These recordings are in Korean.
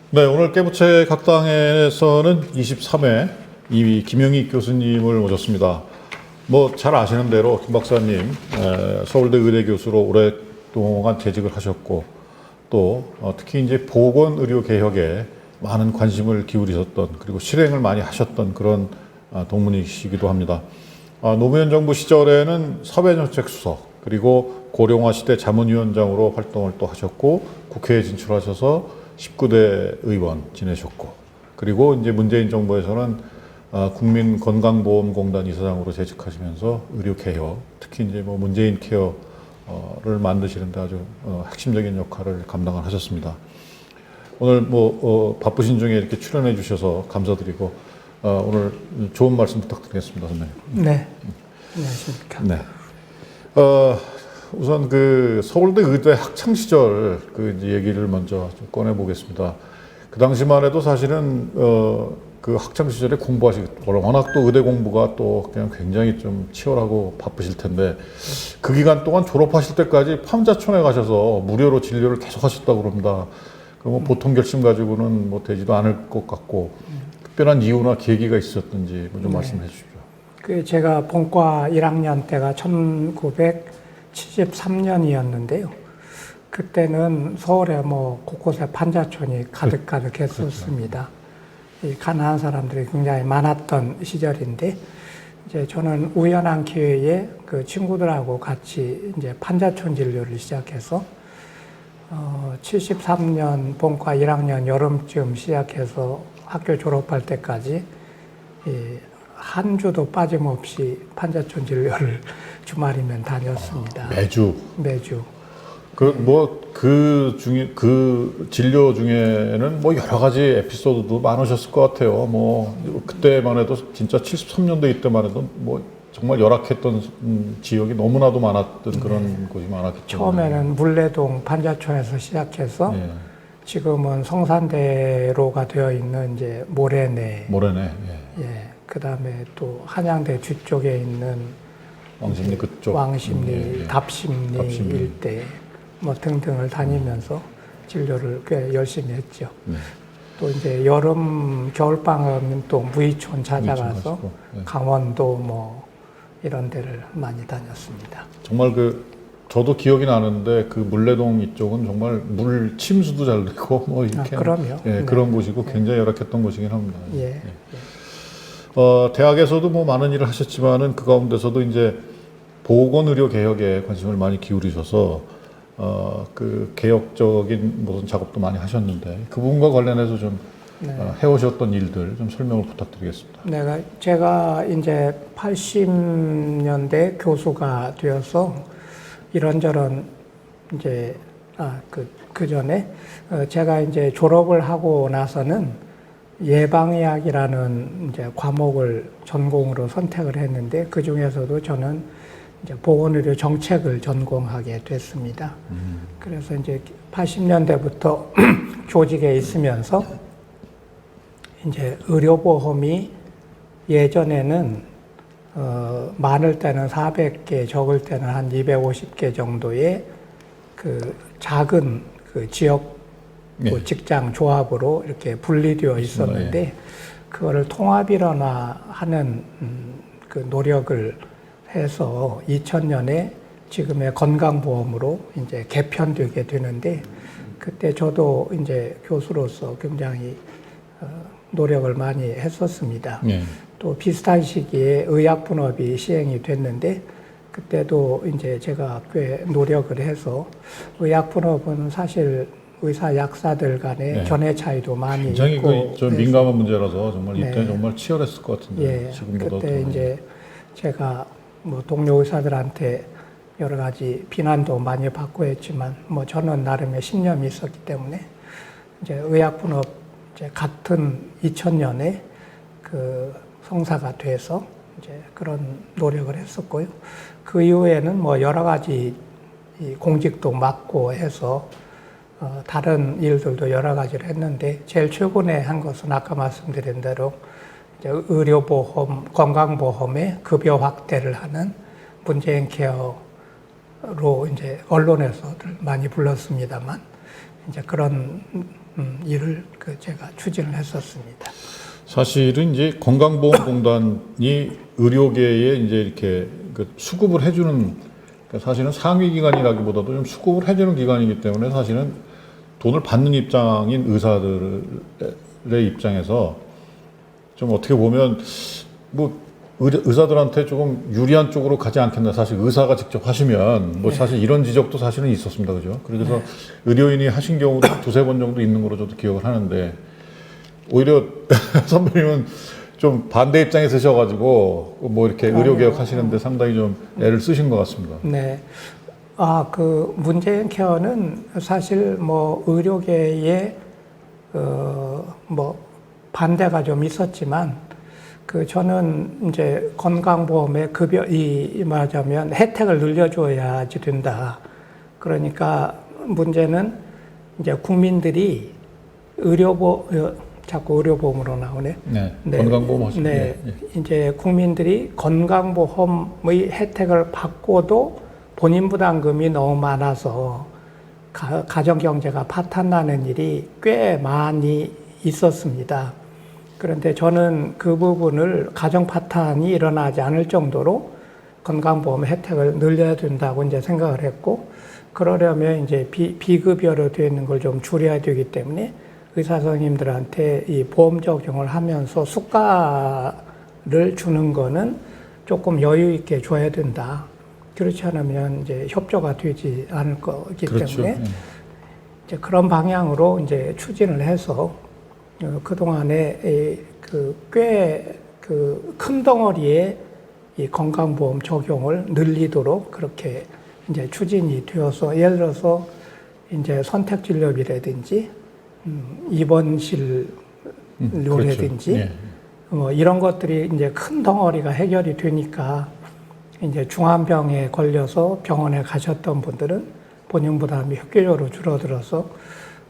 네, 오늘 깨부채 각당에서는 23회 이 김영희 교수님을 모셨습니다. 뭐 잘 아시는 대로 김 박사님 서울대 의대 교수로 오랫동안 재직을 하셨고 또 특히 이제 보건의료 개혁에 많은 관심을 기울이셨던 그리고 실행을 많이 하셨던 그런 동문이시기도 합니다. 노무현 정부 시절에는 사회정책수석 그리고 고령화 시대 자문위원장으로 활동을 또 하셨고 국회에 진출하셔서 19대 의원 지내셨고 그리고 이제 문재인 정부에서는 국민건강보험공단 이사장으로 재직하시면서 의료개혁 특히 이제 뭐 문재인 케어를 만드시는데 아주 핵심적인 역할을 감당을 하셨습니다. 오늘 뭐 바쁘신 중에 이렇게 출연해 주셔서 감사드리고 오늘 좋은 말씀 부탁드리겠습니다, 선생님. 네, 안녕하십니까. 네. 우선 그 서울대 의대 학창 시절 그 이제 얘기를 먼저 좀 꺼내 보겠습니다. 그 당시만 해도 사실은 그 학창 시절에 워낙 또 의대 공부가 또 그냥 굉장히 좀 치열하고 바쁘실 텐데 그 기간 동안 졸업하실 때까지 판자촌에 가셔서 무료로 진료를 계속 하셨다고 그럽니다. 그럼 보통 결심 가지고는 뭐 되지도 않을 것 같고 특별한 이유나 계기가 있었던지 좀 말씀해 주십시오. 그 제가 본과 1학년 때가 1973년이었는데요. 그때는 서울에 뭐 곳곳에 판자촌이 가득가득했었습니다. 이 가난한 사람들이 굉장히 많았던 시절인데 이제 저는 우연한 기회에 그 친구들하고 같이 이제 판자촌 진료를 시작해서 73년 본과 1학년 여름쯤 시작해서 학교 졸업할 때까지 한 주도 빠짐없이 판자촌 진료를 주말이면 다녔습니다. 매주? 매주. 그 진료 중에는 뭐 여러 가지 에피소드도 많으셨을 것 같아요. 뭐, 그때만 해도 진짜 73년도 이때만 해도 뭐 정말 열악했던 지역이 너무나도 많았던 그런 곳이 많았기 때문에. 처음에는 물레동 판자촌에서 시작해서 지금은 성산대로가 되어 있는 이제 모래내. 예. 그 다음에 또 한양대 뒤쪽에 있는 왕십리 그쪽. 왕십리, 답십리 일대 뭐 등등을 다니면서 진료를 꽤 열심히 했죠. 또 이제 여름 겨울방학은 또 무이촌 찾아가서 강원도 뭐 이런 데를 많이 다녔습니다. 정말 저도 기억이 나는데 그 물레동 이쪽은 정말 물 침수도 잘 되고 뭐 이렇게 그럼요. 예, 그런 곳이고 굉장히 열악했던 곳이긴 합니다. 예. 대학에서도 뭐 많은 일을 하셨지만은 그 가운데서도 이제 보건의료 개혁에 관심을 많이 기울이셔서 그 개혁적인 무슨 작업도 많이 하셨는데 그 부분과 관련해서 좀 해오셨던 일들 좀 설명을 부탁드리겠습니다. 제가 이제 80년대 교수가 되어서 이런저런 이제 그 전에 제가 이제 졸업을 하고 나서는 예방의학이라는 이제 과목을 전공으로 선택을 했는데 그 중에서도 저는 이제 보건의료 정책을 전공하게 됐습니다. 그래서 이제 80년대부터 조직에 있으면서 이제 의료보험이 예전에는 많을 때는 400개, 적을 때는 한 250개 정도의 그 작은 그 지역 직장 조합으로 이렇게 분리되어 있었는데 그거를 통합일원화하는 그 노력을 해서 2000년에 지금의 건강보험으로 이제 개편되게 되는데 그때 저도 이제 교수로서 굉장히 노력을 많이 했었습니다. 또 비슷한 시기에 의약분업이 시행이 됐는데 그때도 이제 제가 꽤 노력을 해서 의약분업은 사실 의사 약사들 간의 견해 차이도 많이 굉장히 있고 좀 민감한 문제라서 정말 이때 정말 치열했을 것 같은데 지금보다 그때 이제 제가 뭐 동료 의사들한테 여러 가지 비난도 많이 받고 했지만 뭐 저는 나름의 신념이 있었기 때문에 이제 의약분업 이제 같은 2000년에 그 성사가 돼서 이제 그런 노력을 했었고요. 그 이후에는 뭐 여러 가지 공직도 맡고 해서 다른 일들도 여러 가지를 했는데 제일 최근에 한 것은 아까 말씀드린 대로 이제 의료보험, 건강보험의 급여 확대를 하는 문재인 케어로 이제 언론에서들 많이 불렀습니다만 이제 그런 일을 제가 추진을 했었습니다. 사실은 이제 건강보험공단이 의료계에 이제 이렇게 그 수급을 해주는, 그러니까 사실은 상위 기관이라기보다도 좀 수급을 해주는 기관이기 때문에 사실은 돈을 받는 입장인 의사들의 입장에서 좀 어떻게 보면 뭐 의사들한테 조금 유리한 쪽으로 가지 않겠나. 사실 의사가 직접 하시면 뭐 사실 이런 지적도 사실은 있었습니다. 그죠? 그래서 의료인이 하신 경우도 두세 번 정도 있는 걸로 저도 기억을 하는데, 오히려 선배님은 좀 반대 입장에 서셔가지고 뭐 이렇게 의료개혁 하시는데 상당히 좀 애를 쓰신 것 같습니다. 네. 그 문재인 케어는 사실 뭐 의료계에 뭐 반대가 좀 있었지만, 저는 이제 건강보험의 말하자면 혜택을 늘려줘야지 된다. 그러니까 문제는 이제 국민들이 자꾸 의료보험으로 나오네. 네. 건강보험 하시죠. 네. 이제 국민들이 건강보험의 혜택을 받고도 본인 부담금이 너무 많아서 가정경제가 파탄나는 일이 꽤 많이 있었습니다. 그런데 저는 그 부분을 가정 파탄이 일어나지 않을 정도로 건강보험 혜택을 늘려야 된다고 이제 생각을 했고, 그러려면 이제 비급여로 되어 있는 걸 좀 줄여야 되기 때문에 의사 선생님들한테 이 보험 적용을 하면서 수가를 주는 거는 조금 여유 있게 줘야 된다. 그렇지 않으면 이제 협조가 되지 않을 거기 때문에 이제 그런 방향으로 이제 추진을 해서 그동안에 꽤 큰 덩어리의 이 건강보험 적용을 늘리도록 그렇게 이제 추진이 되어서, 예를 들어서 이제 선택진료비라든지 입원실료라든지 그렇죠. 뭐 이런 것들이 이제 큰 덩어리가 해결이 되니까 이제 중환병에 걸려서 병원에 가셨던 분들은 본인 부담이 획기적으로 줄어들어서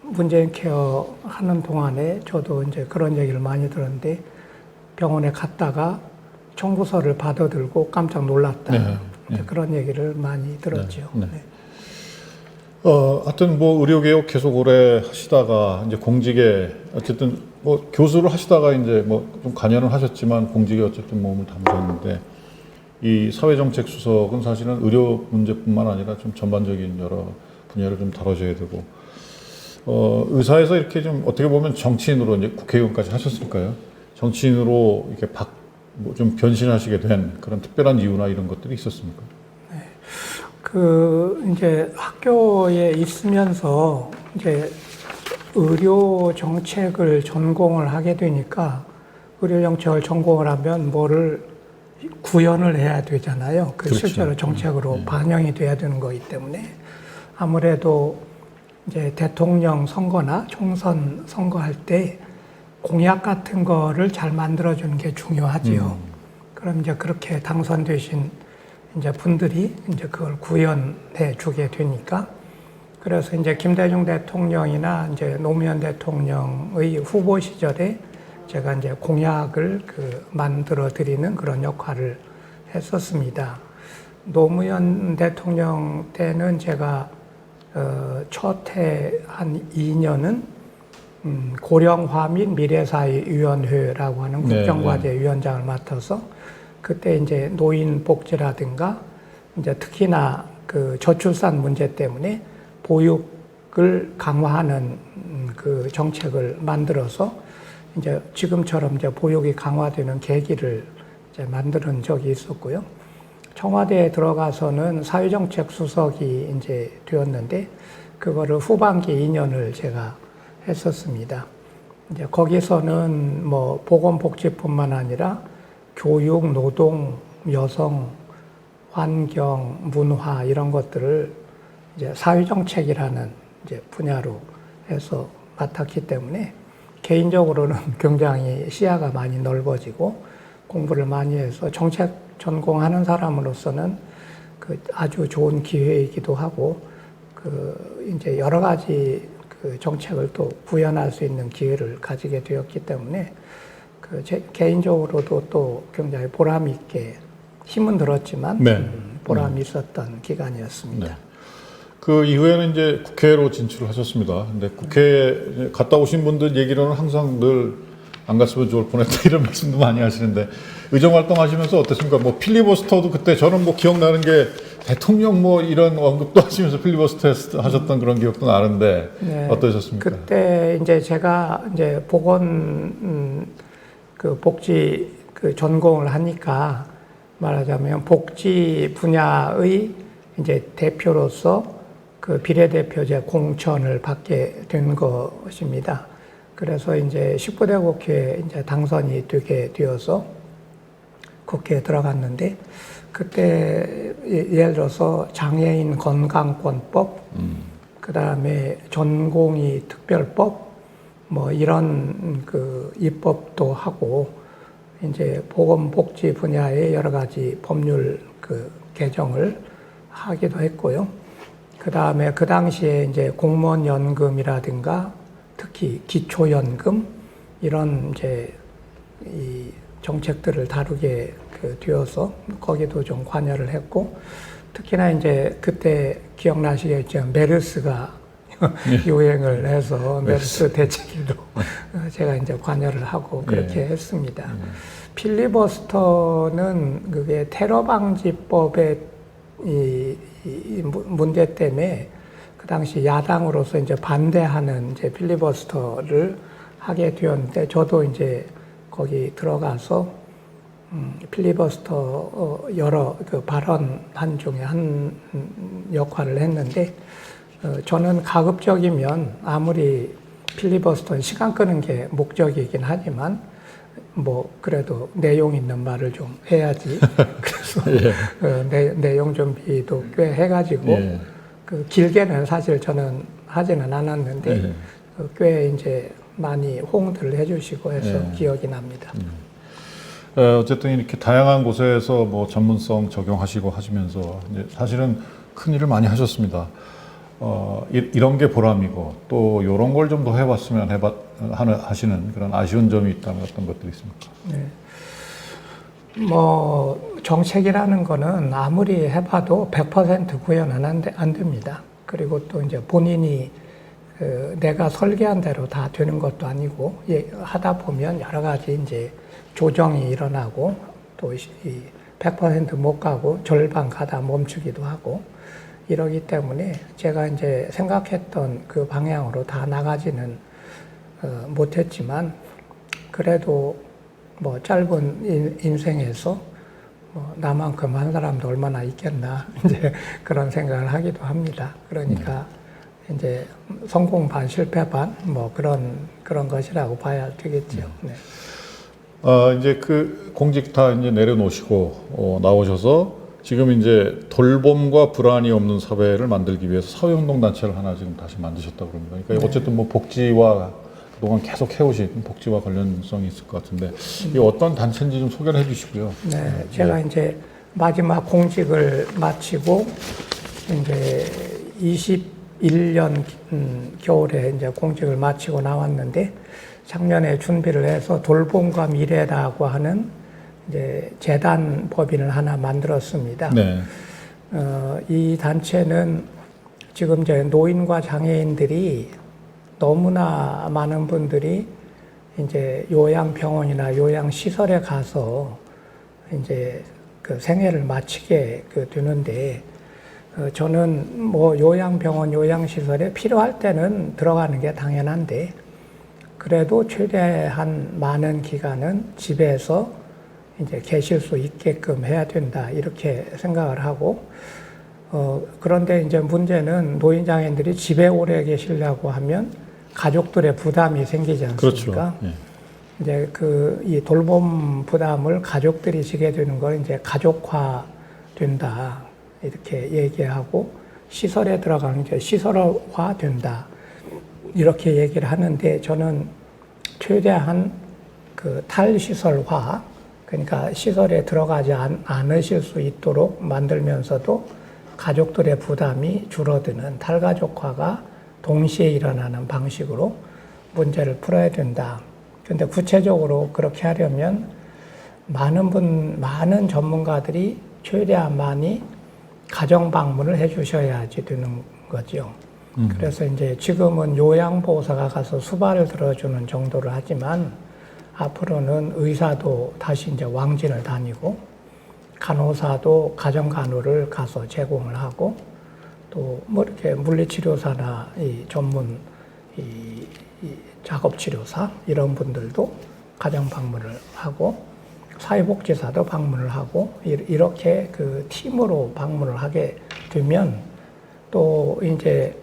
문재인 케어 하는 동안에 저도 이제 그런 얘기를 많이 들었는데, 병원에 갔다가 청구서를 받아들고 깜짝 놀랐다. 그런 얘기를 많이 들었죠. 하여튼 뭐 의료개혁 계속 오래 하시다가 이제 공직에 어쨌든 뭐 교수를 하시다가 이제 뭐 좀 관여는 하셨지만 공직에 어쨌든 몸을 담으셨는데, 이 사회정책 수석은 사실은 의료 문제뿐만 아니라 좀 전반적인 여러 분야를 좀 다뤄줘야 되고, 의사에서 이렇게 좀 어떻게 보면 정치인으로 이제 국회의원까지 하셨을까요? 정치인으로 이렇게 뭐 좀 변신하시게 된 그런 특별한 이유나 이런 것들이 있었습니까? 이제 학교에 있으면서 이제 의료 정책을 전공을 하게 되니까, 의료 정책을 전공을 하면 뭐를 구현을 해야 되잖아요. 그렇죠. 실제로 정책으로 반영이 돼야 되는 거기 때문에 아무래도 이제 대통령 선거나 총선 선거할 때 공약 같은 거를 잘 만들어주는 게 중요하지요. 그럼 이제 그렇게 당선되신 이제 분들이 이제 그걸 구현해 주게 되니까, 그래서 이제 김대중 대통령이나 이제 노무현 대통령의 후보 시절에 제가 이제 공약을 만들어 드리는 그런 역할을 했었습니다. 노무현 대통령 때는 제가 첫 해 한 2년은 고령화 및 미래사회위원회라고 하는 국정과제 위원장을 맡아서, 그때 이제 노인 복지라든가 이제 특히나 저출산 문제 때문에 보육을 강화하는 그 정책을 만들어서 이제 지금처럼 이제 보육이 강화되는 계기를 이제 만드는 적이 있었고요. 청와대에 들어가서는 사회정책 수석이 이제 되었는데, 그거를 후반기 2년을 제가 했었습니다. 이제 거기서는 뭐 보건복지뿐만 아니라 교육, 노동, 여성, 환경, 문화 이런 것들을 이제 사회정책이라는 이제 분야로 해서 맡았기 때문에 개인적으로는 굉장히 시야가 많이 넓어지고 공부를 많이 해서 정책 전공하는 사람으로서는 아주 좋은 기회이기도 하고, 이제 여러 가지 정책을 또 구현할 수 있는 기회를 가지게 되었기 때문에 제 개인적으로도 또 굉장히 보람 있게 힘은 들었지만 보람이 있었던 기간이었습니다. 그 이후에는 이제 국회로 진출을 하셨습니다. 근데 국회에 갔다 오신 분들 얘기로는 항상 늘 안 갔으면 좋을 뻔했다 이런 말씀도 많이 하시는데 의정 활동하시면서 어땠습니까? 뭐 필리버스터도 그때 저는 뭐 기억나는 게 대통령 뭐 이런 언급도 하시면서 필리버스터 하셨던 그런 기억도 나는데 네. 어떠셨습니까? 그때 이제 제가 이제 그 복지 그 전공을 하니까 말하자면 복지 분야의 이제 대표로서 그 비례대표제 공천을 받게 된 것입니다. 그래서 이제 19대 국회에 이제 당선이 되게 되어서 국회에 들어갔는데 그때 예를 들어서 장애인 건강권법, 그 다음에 전공의 특별법, 뭐 이런 그 입법도 하고 이제 보건복지 분야의 여러 가지 법률 그 개정을 하기도 했고요. 그 다음에 그 당시에 이제 공무원 연금이라든가 특히 기초연금 이런 이제 이 정책들을 다루게 되어서 거기도 좀 관여를 했고 특히나 이제 그때 기억나시겠지만 메르스가 유행을 해서 메르스 대책에도 제가 이제 관여를 하고 그렇게 했습니다. 필리버스터는 그게 테러 방지법의 이 문제 때문에 그 당시 야당으로서 이제 반대하는 이제 필리버스터를 하게 되었는데 저도 이제 거기 들어가서 필리버스터 여러 그 발언한 중에 한 역할을 했는데 저는 가급적이면 아무리 필리버스터는 시간 끄는 게 목적이긴 하지만 뭐 그래도 내용 있는 말을 좀 해야지. 그래서 내용 준비도 꽤 해가지고 그 길게는 사실 저는 하지는 않았는데 꽤 이제 많이 호응들을 해주시고 해서 기억이 납니다. 어쨌든 이렇게 다양한 곳에서 뭐 전문성 적용하시고 하시면서 이제 사실은 큰 일을 많이 하셨습니다. 이런 게 보람이고 또 이런 걸 좀 더 해봤으면 하시는 그런 아쉬운 점이 있다면 어떤 것들이 있습니까? 네. 뭐 정책이라는 거는 아무리 해봐도 100% 구현은 안 됩니다. 그리고 또 이제 본인이 내가 설계한 대로 다 되는 것도 아니고 하다 보면 여러 가지 이제 조정이 일어나고 또 100% 못 가고 절반 가다 멈추기도 하고 이러기 때문에 제가 이제 생각했던 그 방향으로 다 나가지는 못했지만 그래도 뭐 짧은 인생에서 뭐 나만큼 한 사람도 얼마나 있겠나 이제 그런 생각을 하기도 합니다. 그러니까 이제 성공 반 실패 반 뭐 그런 것이라고 봐야 되겠죠. 네. 이제 그 공직 다 이제 내려놓으시고 나오셔서 지금 이제 돌봄과 불안이 없는 사회를 만들기 위해서 사회운동단체를 하나 지금 다시 만드셨다고 그럽니다. 그러니까 어쨌든 뭐 복지와 그동안 계속 해오신 복지와 관련성이 있을 것 같은데 이 어떤 단체인지 좀 소개를 해주시고요. 네, 제가 이제 마지막 공직을 마치고 이제 21년 겨울에 이제 공직을 마치고 나왔는데 작년에 준비를 해서 돌봄과 미래라고 하는 이제 재단 법인을 하나 만들었습니다. 네. 이 단체는 지금 이제 노인과 장애인들이 너무나 많은 분들이 이제 요양병원이나 요양시설에 가서 이제 그 생애를 마치게 되는데 저는 뭐 요양병원, 요양시설에 필요할 때는 들어가는 게 당연한데 그래도 최대한 많은 기간은 집에서 이제 계실 수 있게끔 해야 된다 이렇게 생각을 하고 그런데 이제 문제는 노인 장애인들이 집에 오래 계시려고 하면 가족들의 부담이 생기지 않습니까? 그렇죠. 이제 이 돌봄 부담을 가족들이 지게 되는 걸 이제 가족화 된다 이렇게 얘기하고 시설에 들어가는 게 시설화 된다 이렇게 얘기를 하는데 저는 최대한 그 탈시설화 그러니까 시설에 들어가지 않으실 수 있도록 만들면서도 가족들의 부담이 줄어드는 탈가족화가 동시에 일어나는 방식으로 문제를 풀어야 된다. 그런데 구체적으로 그렇게 하려면 많은 전문가들이 최대한 많이 가정 방문을 해 주셔야지 되는 거죠. 그래서 이제 지금은 요양보호사가 가서 수발을 들어주는 정도를 하지만 앞으로는 의사도 다시 이제 왕진을 다니고 간호사도 가정간호를 가서 제공을 하고 또 뭐 이렇게 물리치료사나 이 전문 이 작업치료사 이런 분들도 가정 방문을 하고 사회복지사도 방문을 하고 이렇게 그 팀으로 방문을 하게 되면 또 이제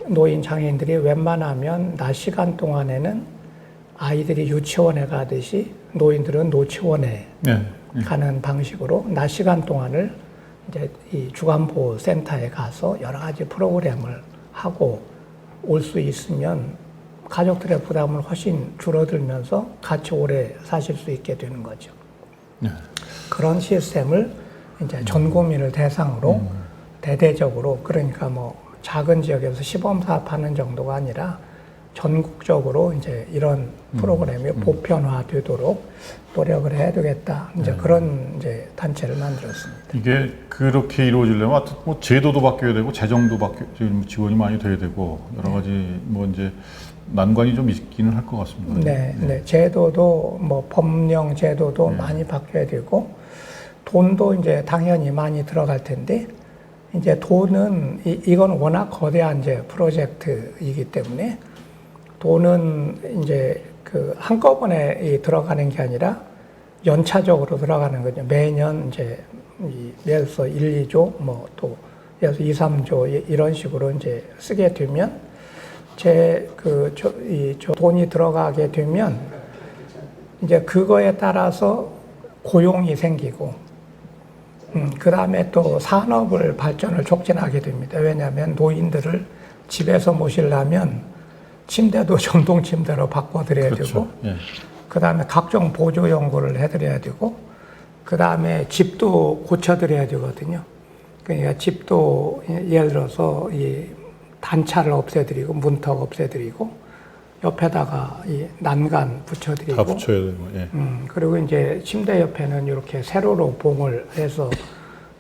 노인 장애인들이 웬만하면 낮 시간 동안에는 아이들이 유치원에 가듯이 노인들은 노치원에 가는 방식으로 낮 시간 동안을 이제 이 주간보호센터에 가서 여러 가지 프로그램을 하고 올 수 있으면 가족들의 부담을 훨씬 줄어들면서 같이 오래 사실 수 있게 되는 거죠. 그런 시스템을 이제 전 국민을 대상으로 대대적으로 그러니까 뭐 작은 지역에서 시범사업하는 정도가 아니라 전국적으로 이제 이런 프로그램이 보편화되도록 노력을 해야 되겠다. 이제 그런 이제 단체를 만들었습니다. 이게 그렇게 이루어지려면 하여튼 뭐 제도도 바뀌어야 되고 재정도 지원이 많이 돼야 되고 여러 가지 뭐 이제 난관이 좀 있기는 할 것 같습니다. 네. 제도도 뭐 법령 제도도 많이 바뀌어야 되고 돈도 이제 당연히 많이 들어갈 텐데 이제 돈은 이건 워낙 거대한 이제 프로젝트이기 때문에 돈은 이제 그 한꺼번에 들어가는 게 아니라 연차적으로 들어가는 거죠. 매년 이제 예에서 1, 2조 뭐 또 예에서 2, 3조 이런 식으로 이제 쓰게 되면 저 돈이 들어가게 되면 이제 그거에 따라서 고용이 생기고 그 다음에 또 산업을 발전을 촉진하게 됩니다. 왜냐하면 노인들을 집에서 모시려면 침대도 전동 침대로 바꿔드려야 되고, 그 다음에 각종 보조 연구를 해드려야 되고, 그 다음에 집도 고쳐드려야 되거든요. 그러니까 집도 예를 들어서 이 단차를 없애드리고, 문턱 없애드리고, 옆에다가 이 난간 붙여드리고, 다 붙여야 되고, 그리고 이제 침대 옆에는 이렇게 세로로 봉을 해서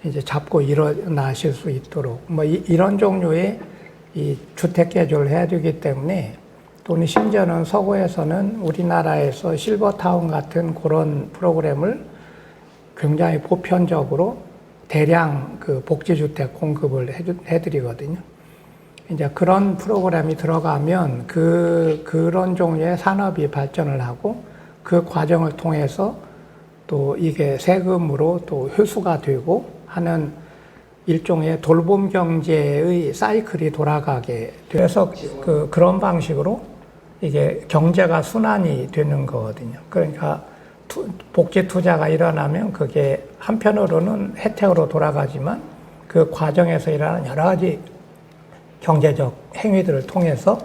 이제 잡고 일어나실 수 있도록, 뭐 이런 종류의 이 주택 개조를 해야 되기 때문에 또는 심지어는 서구에서는 우리나라에서 실버타운 같은 그런 프로그램을 굉장히 보편적으로 대량 그 복지주택 공급을 해드리거든요. 이제 그런 프로그램이 들어가면 그런 종류의 산업이 발전을 하고 그 과정을 통해서 또 이게 세금으로 또 회수가 되고 하는 일종의 돌봄 경제의 사이클이 돌아가게 돼서 그런 방식으로 이게 경제가 순환이 되는 거거든요. 그러니까 복지 투자가 일어나면 그게 한편으로는 혜택으로 돌아가지만 그 과정에서 일어나는 여러 가지 경제적 행위들을 통해서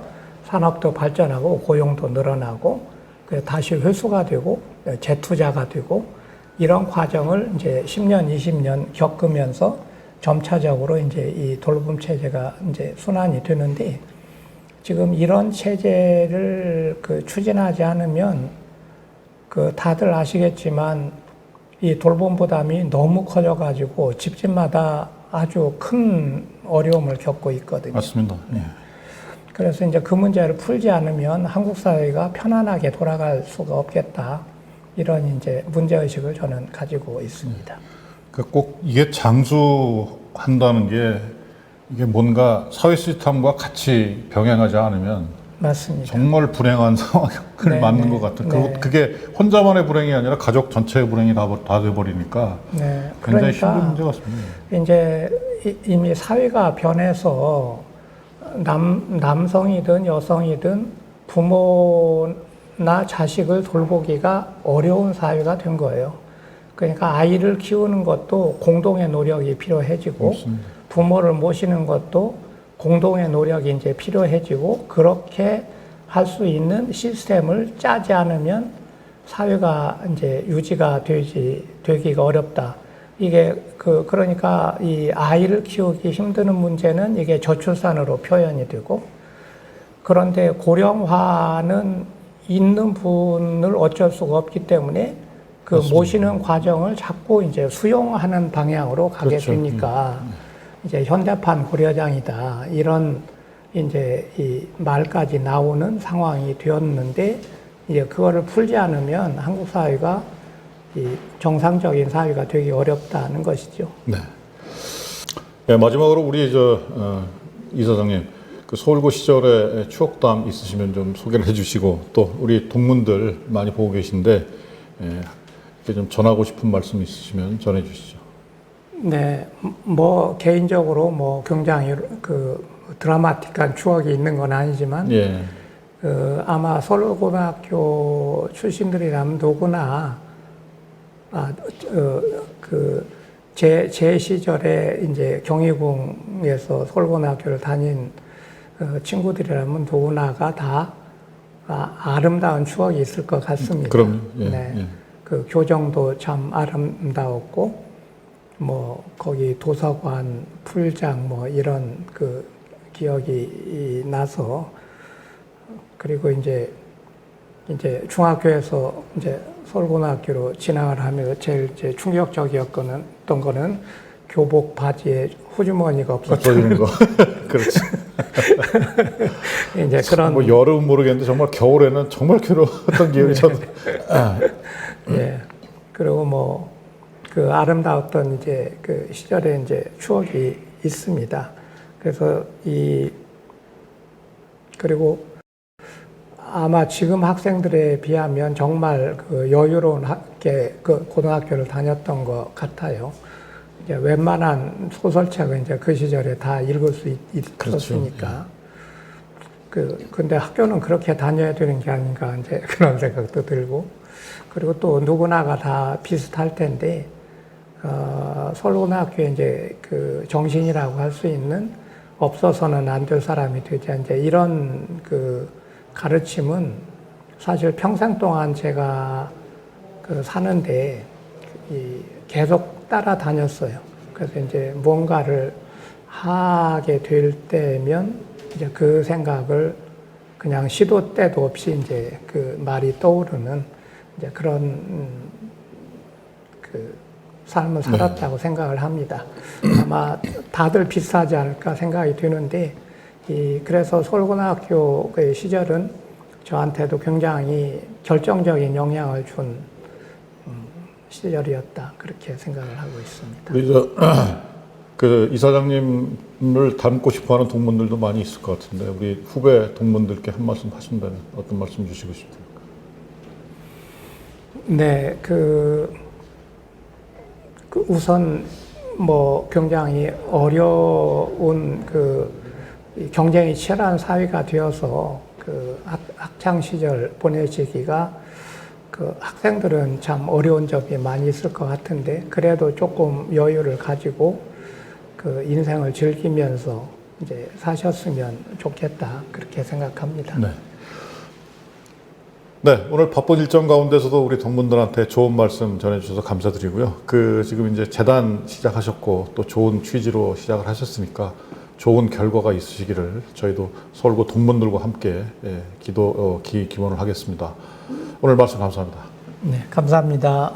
산업도 발전하고 고용도 늘어나고 다시 회수가 되고 재투자가 되고 이런 과정을 이제 10년, 20년 겪으면서 점차적으로 이제 이 돌봄 체제가 이제 순환이 되는데 지금 이런 체제를 추진하지 않으면 다들 아시겠지만 이 돌봄 부담이 너무 커져가지고 집집마다 아주 큰 어려움을 겪고 있거든요. 맞습니다. 그래서 이제 그 문제를 풀지 않으면 한국 사회가 편안하게 돌아갈 수가 없겠다. 이런 이제 문제의식을 저는 가지고 있습니다. 꼭 이게 장수한다는 게 이게 뭔가 사회 시스템과 같이 병행하지 않으면 맞습니다. 정말 불행한 상황을 맞는 것 같은. 그게 혼자만의 불행이 아니라 가족 전체의 불행이 다 돼버리니까 굉장히 힘든 문제 같습니다. 이제 이미 사회가 변해서 남성이든 여성이든 부모나 자식을 돌보기가 어려운 사회가 된 거예요. 그러니까 아이를 키우는 것도 공동의 노력이 필요해지고 맞습니다. 부모를 모시는 것도 공동의 노력이 이제 필요해지고 그렇게 할 수 있는 시스템을 짜지 않으면 사회가 이제 유지가 되기가 어렵다. 이게 그러니까 이 아이를 키우기 힘드는 문제는 이게 저출산으로 표현이 되고 그런데 고령화는 있는 분을 어쩔 수가 없기 때문에 그 맞습니다. 모시는 과정을 자꾸 이제 수용하는 방향으로 가게 그렇죠. 되니까 이제 현대판 고려장이다 이런 이제 이 말까지 나오는 상황이 되었는데 이제 그거를 풀지 않으면 한국 사회가 이 정상적인 사회가 되기 어렵다는 것이죠. 네. 네, 마지막으로 우리 이사장님 그 서울고 시절의 추억담 있으시면 좀 소개를 해주시고 또 우리 동문들 많이 보고 계신데 이렇게 좀 전하고 싶은 말씀 있으시면 전해주시죠. 네, 뭐 개인적으로 뭐 굉장히 그 드라마틱한 추억이 있는 건 아니지만 예. 아마 서울고등학교 출신들이라면 누구나 제 시절에 이제 경희궁에서 서울고등학교를 다닌 친구들이라면 누구나가 다 아름다운 추억이 있을 것 같습니다. 그럼요. 예, 네. 예. 그 교정도 참 아름다웠고, 뭐, 거기 도서관, 풀장, 뭐, 이런 그 기억이 나서, 그리고 이제 중학교에서 이제 서울고등학교로 진학을 하면서 제일 이제 충격적이었던 거는 교복 바지에 호주머니가 없었던 거. 그렇지. 이제 그런 뭐 여름 모르겠는데 정말 겨울에는 정말 괴로웠던 기억이 저도. 예. 그리고 뭐 그 아름다웠던 이제 그 시절에 이제 추억이 있습니다. 그래서 그리고 아마 지금 학생들에 비하면 정말 그 여유로운 그 고등학교를 다녔던 것 같아요. 이제 웬만한 소설책은 이제 그 시절에 다 읽을 수 있었으니까. 근데 학교는 그렇게 다녀야 되는 게 아닌가 이제 그런 생각도 들고. 그리고 또 누구나가 다 비슷할 텐데, 서울고등학교에 이제 그 정신이라고 할 수 있는 없어서는 안 될 사람이 되자 이제 이런 그 가르침은 사실 평생 동안 제가 그 사는데 계속 따라다녔어요. 그래서 이제 뭔가를 하게 될 때면 이제 그 생각을 그냥 시도 때도 없이 이제 그 말이 떠오르는 이제 그런 그 삶을 살았다고 생각을 합니다. 아마 다들 비슷하지 않을까 생각이 드는데 그래서 서울고등학교의 시절은 저한테도 굉장히 결정적인 영향을 준 시절이었다 그렇게 생각을 하고 있습니다. 우리 그 이사장님을 닮고 싶어하는 동문들도 많이 있을 것 같은데 우리 후배 동문들께 한 말씀 하신다면 어떤 말씀 주시고 싶습니까? 네, 우선 뭐 굉장히 어려운 경쟁이 치열한 사회가 되어서 그 학창 시절 보내시기가 그 학생들은 참 어려운 점이 많이 있을 것 같은데 그래도 조금 여유를 가지고 그 인생을 즐기면서 이제 사셨으면 좋겠다 그렇게 생각합니다. 네. 네, 오늘 바쁜 일정 가운데서도 우리 동문들한테 좋은 말씀 전해주셔서 감사드리고요. 지금 이제 재단 시작하셨고 또 좋은 취지로 시작을 하셨으니까 좋은 결과가 있으시기를 저희도 서울고 동문들과 함께 기원을 하겠습니다. 오늘 말씀 감사합니다. 네, 감사합니다.